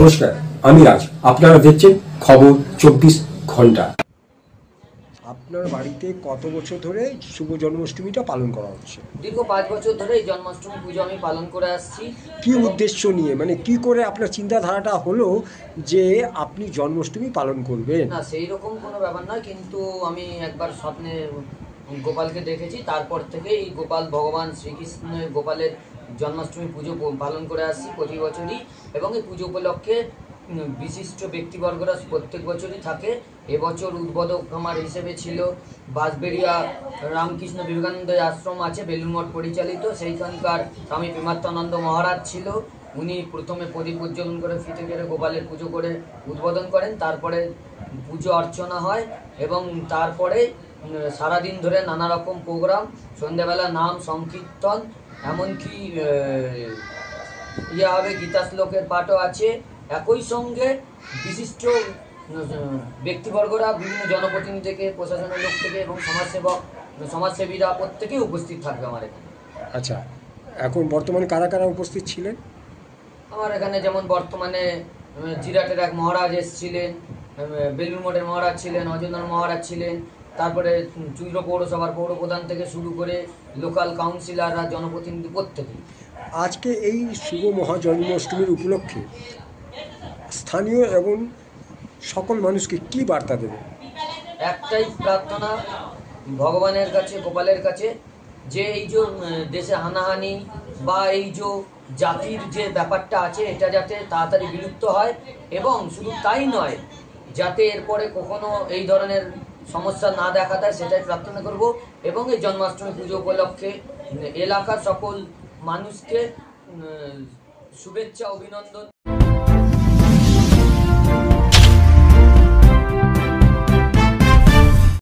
নমস্কার, আমি রাজ। আপনারা দেখছেন খবর 24 ঘন্টা। আপনার বাড়িতে কত বছর ধরে শুভ জন্মাষ্টমীটা পালন করা হচ্ছে? দীর্ঘ 5 বছর ধরে এই জন্মাষ্টমী পুজো আমি পালন করে আসছি। কি উদ্দেশ্য নিয়ে, মানে কি করে আপনার চিন্তাধারাটা হলো যে আপনি জন্মাষ্টমী পালন করবেন? না, সেই রকম কোনো ব্যাপার নয়, কিন্তু আমি একবার স্বপ্নে গোপালকে দেখেছি, তারপর থেকে এই গোপাল ভগবান শ্রীকৃষ্ণের গোপালের জন্মাষ্টমী পুজো পালন করে আসছি প্রতি বছরই। এবং এই পুজো উপলক্ষে বিশিষ্ট ব্যক্তিবর্গরা প্রত্যেক বছরই থাকে। এবছর উদ্বোধক আমার হিসেবে ছিল বাঁশবেড়িয়া রামকৃষ্ণ বিবেকানন্দ আশ্রম আছে বেলুড় মঠ পরিচালিত, সেইখানকার স্বামী প্রেমাত্মানন্দ মহারাজ ছিল। উনি প্রথমে প্রদীপ উজ্জ্বলন করে ফিতে কেড়ে গোপালের পুজো করে উদ্বোধন করেন, তারপরে পুজো অর্চনা হয় এবং তারপরে সারাদিন ধরে নানা রকম প্রোগ্রাম, সন্ধ্যাবেলা নাম সংকীর্তন, এমনকি হবে গীতা শ্লোকের পাঠও আছে। একই সঙ্গে বিশিষ্ট ব্যক্তিবর্গরা, বিভিন্ন জনপ্রতিনিধি থেকে, প্রশাসনের লোক থেকে এবং সমাজসেবীরা প্রত্যেকেই উপস্থিত থাকবে আমার এখানে। আচ্ছা, এখন বর্তমানে কারা কারা উপস্থিত ছিলেন? আমার এখানে যেমন বর্তমানে জিরাটের এক মহারাজ এসেছিলেন, বেলুড় মঠের মহারাজ ছিলেন, অযোধ্যার মহারাজ ছিলেন, তারপরে চুইড় পৌরসভার পৌরপ্রধান থেকে শুরু করে লোকাল কাউন্সিলররা, জনপ্রতিনিধি প্রত্যেকেই। আজকে এই শুভ মহাজন্মাষ্টমীর উপলক্ষে স্থানীয় এবং সকল মানুষকে কি বার্তা দেবে? একটাই প্রার্থনা ভগবানের কাছে, গোপালের কাছে, যে এই যে দেশে হানাহানি বা এই যে জাতির যে ব্যাপারটা আছে, এটা যাতে তাড়াতাড়ি বিলুপ্ত হয়। এবং শুধু তাই নয়, যাতে এরপরে কখনো এই ধরনের সমস্যা না দেখা দেয়, সেটাই প্রার্থনা করব। এবং এই জন্মাষ্টমী পুজো উপলক্ষে এলাকার সকল মানুষকে শুভেচ্ছা, অভিনন্দন।